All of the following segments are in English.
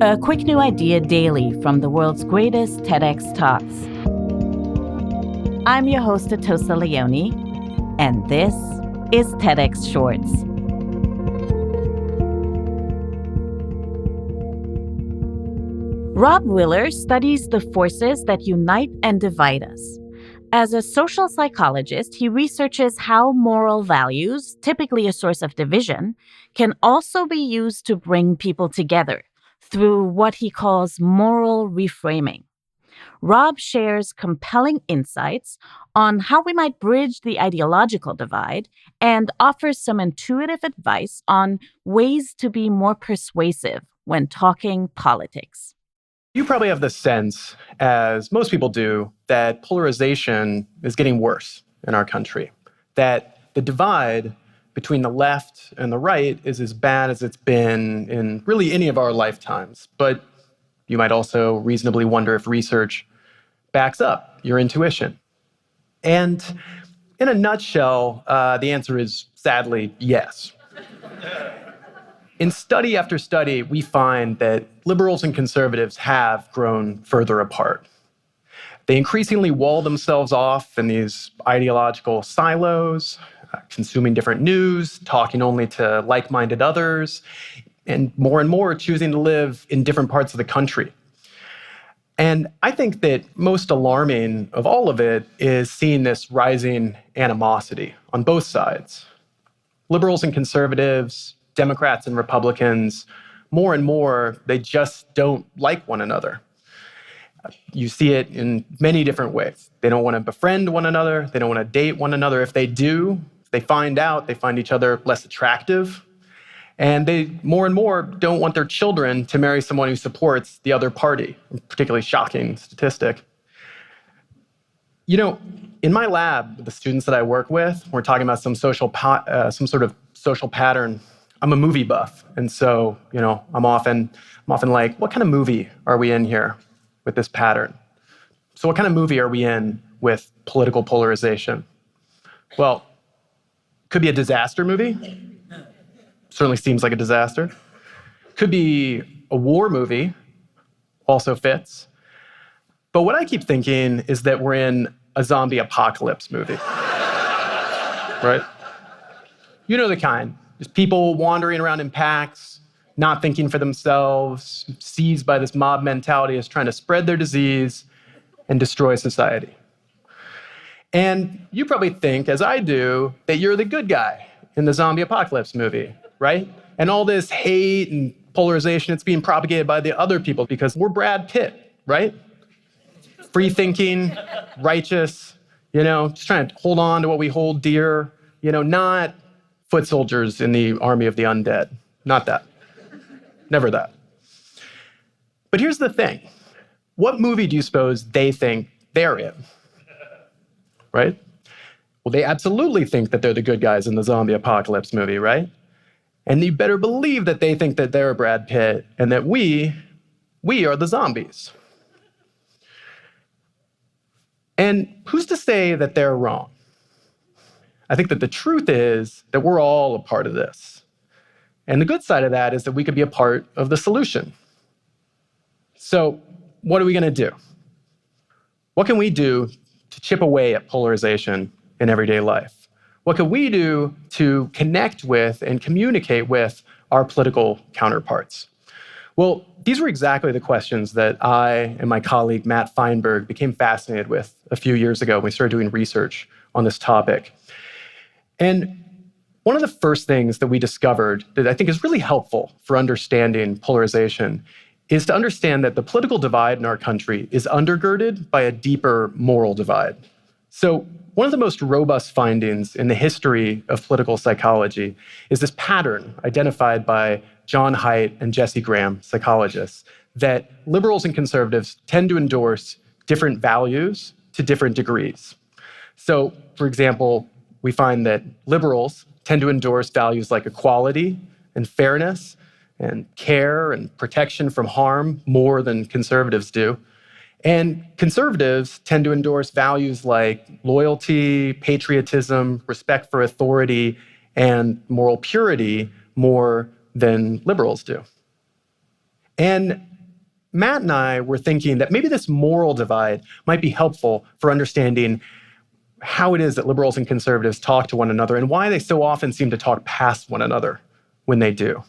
A quick new idea daily from the world's greatest TEDx talks. I'm your host, Atosa Leone, and this is TEDx Shorts. Rob Willer studies the forces that unite and divide us. As a social psychologist, he researches how moral values, typically a source of division, can also be used to bring people together through what he calls moral reframing. Rob shares compelling insights on how we might bridge the ideological divide and offers some intuitive advice on ways to be more persuasive when talking politics. You probably have the sense, as most people do, that polarization is getting worse in our country, that the divide between the left and the right is as bad as it's been in really any of our lifetimes. But you might also reasonably wonder if research backs up your intuition. And in a nutshell, the answer is sadly yes. In study after study, we find that liberals and conservatives have grown further apart. They increasingly wall themselves off in these ideological silos, consuming different news, talking only to like-minded others, and more choosing to live in different parts of the country. And I think that most alarming of all of it is seeing this rising animosity on both sides. Liberals and conservatives, Democrats and Republicans, more and more, they just don't like one another. You see it in many different ways. They don't want to befriend one another. They don't want to date one another. If they do, they find each other less attractive. And they more and more don't want their children to marry someone who supports the other party, a particularly shocking statistic. You know, in my lab, the students that I work with, we're talking about some sort of social pattern. I'm a movie buff, and so, I'm often like, what kind of movie are we in here with this pattern? So what kind of movie are we in with political polarization? Well, could be a disaster movie. Certainly seems like a disaster. Could be a war movie, also fits. But what I keep thinking is that we're in a zombie apocalypse movie, right? You know the kind. Just people wandering around in packs, not thinking for themselves, seized by this mob mentality as trying to spread their disease and destroy society. And you probably think, as I do, that you're the good guy in the zombie apocalypse movie, right? And all this hate and polarization, it's being propagated by the other people because we're Brad Pitt, right? Free-thinking, righteous, just trying to hold on to what we hold dear, not foot soldiers in the army of the undead. Not that. Never that. But here's the thing. What movie do you suppose they think they're in? Right? Well, they absolutely think that they're the good guys in the zombie apocalypse movie, right? And you better believe that they think that they're Brad Pitt and that we are the zombies. And who's to say that they're wrong? I think that the truth is that we're all a part of this. And the good side of that is that we could be a part of the solution. So what are we going to do? What can we do to chip away at polarization in everyday life? What can we do to connect with and communicate with our political counterparts? Well, these were exactly the questions that I and my colleague Matt Feinberg became fascinated with a few years ago when we started doing research on this topic. And one of the first things that we discovered that I think is really helpful for understanding polarization is to understand that the political divide in our country is undergirded by a deeper moral divide. So one of the most robust findings in the history of political psychology is this pattern identified by John Haidt and Jesse Graham, psychologists, that liberals and conservatives tend to endorse different values to different degrees. So, for example, we find that liberals tend to endorse values like equality and fairness and care and protection from harm more than conservatives do. And conservatives tend to endorse values like loyalty, patriotism, respect for authority, and moral purity more than liberals do. And Matt and I were thinking that maybe this moral divide might be helpful for understanding how it is that liberals and conservatives talk to one another and why they so often seem to talk past one another when they do.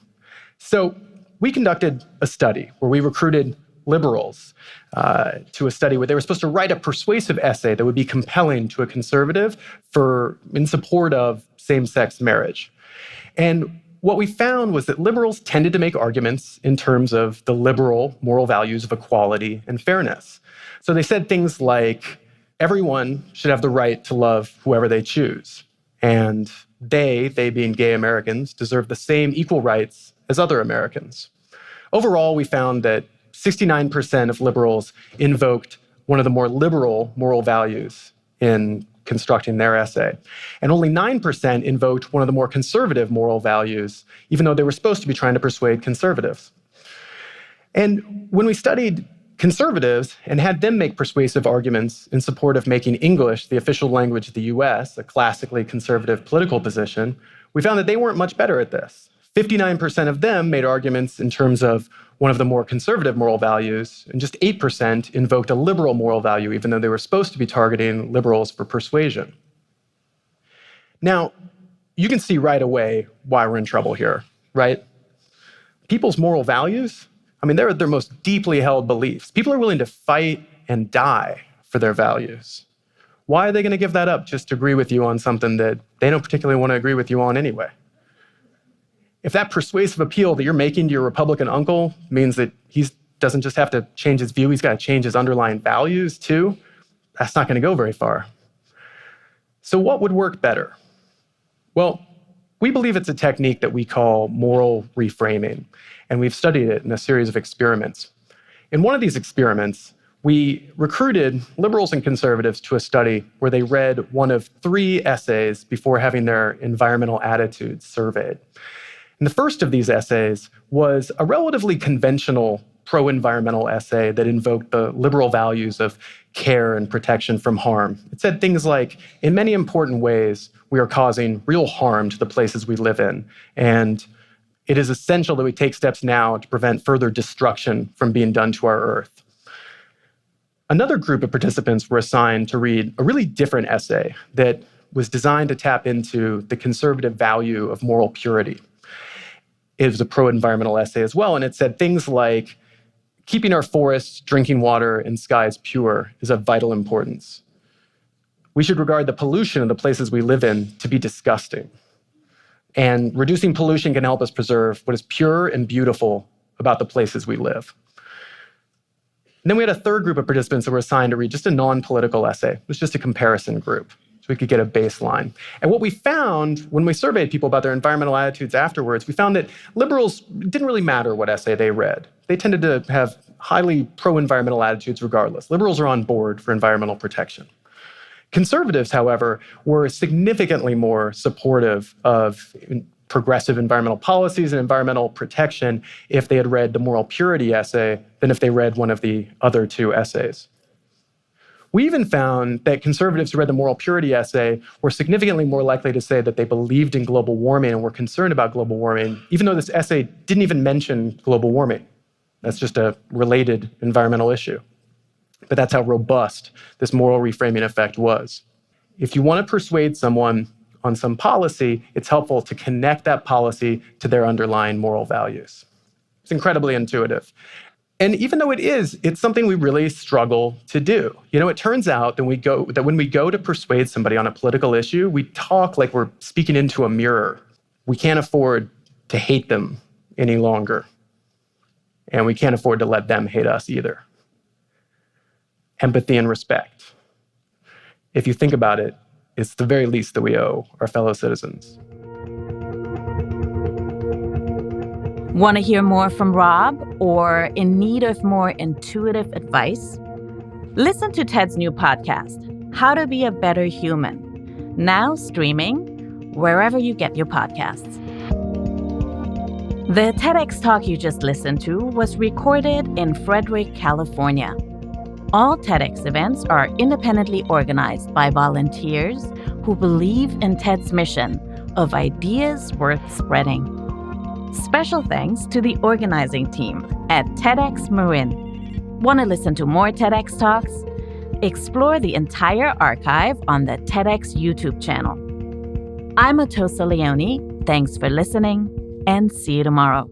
So we conducted a study where we recruited liberals to a study where they were supposed to write a persuasive essay that would be compelling to a conservative in support of same-sex marriage. And what we found was that liberals tended to make arguments in terms of the liberal moral values of equality and fairness. So they said things like, everyone should have the right to love whoever they choose. And they being gay Americans, deserve the same equal rights as other Americans. Overall, we found that 69% of liberals invoked one of the more liberal moral values in constructing their essay. And only 9% invoked one of the more conservative moral values, even though they were supposed to be trying to persuade conservatives. And when we studied conservatives and had them make persuasive arguments in support of making English the official language of the US, a classically conservative political position, we found that they weren't much better at this. 59% of them made arguments in terms of one of the more conservative moral values, and just 8% invoked a liberal moral value, even though they were supposed to be targeting liberals for persuasion. Now, you can see right away why we're in trouble here, right? People's moral values, they're their most deeply held beliefs. People are willing to fight and die for their values. Why are they going to give that up just to agree with you on something that they don't particularly want to agree with you on anyway? If that persuasive appeal that you're making to your Republican uncle means that he doesn't just have to change his view, he's got to change his underlying values too, that's not going to go very far. So what would work better? Well, we believe it's a technique that we call moral reframing, and we've studied it in a series of experiments. In one of these experiments, we recruited liberals and conservatives to a study where they read one of 3 essays before having their environmental attitudes surveyed. And the first of these essays was a relatively conventional pro-environmental essay that invoked the liberal values of care and protection from harm. It said things like, in many important ways, we are causing real harm to the places we live in, and it is essential that we take steps now to prevent further destruction from being done to our Earth. Another group of participants were assigned to read a really different essay that was designed to tap into the conservative value of moral purity. It was a pro-environmental essay as well, and it said things like, keeping our forests, drinking water, and skies pure is of vital importance. We should regard the pollution of the places we live in to be disgusting. And reducing pollution can help us preserve what is pure and beautiful about the places we live. And then we had a third group of participants that were assigned to read just a non-political essay. It was just a comparison group, so we could get a baseline. And what we found when we surveyed people about their environmental attitudes afterwards, we found that liberals, it didn't really matter what essay they read. They tended to have highly pro-environmental attitudes regardless. Liberals are on board for environmental protection. Conservatives, however, were significantly more supportive of progressive environmental policies and environmental protection if they had read the moral purity essay than if they read one of the other 2 essays. We even found that conservatives who read the moral purity essay were significantly more likely to say that they believed in global warming and were concerned about global warming, even though this essay didn't even mention global warming. That's just a related environmental issue. But that's how robust this moral reframing effect was. If you want to persuade someone on some policy, it's helpful to connect that policy to their underlying moral values. It's incredibly intuitive. And even though it's something we really struggle to do. It turns out that when we go to persuade somebody on a political issue, we talk like we're speaking into a mirror. We can't afford to hate them any longer. And we can't afford to let them hate us either. Empathy and respect. If you think about it, it's the very least that we owe our fellow citizens. Want to hear more from Rob or in need of more intuitive advice? Listen to Ted's new podcast, How to Be a Better Human, now streaming wherever you get your podcasts. The TEDx talk you just listened to was recorded in Frederick, California. All TEDx events are independently organized by volunteers who believe in TED's mission of ideas worth spreading. Special thanks to the organizing team at TEDx Marin. Want to listen to more TEDx Talks? Explore the entire archive on the TEDx YouTube channel. I'm Atosa Leone. Thanks for listening, and see you tomorrow.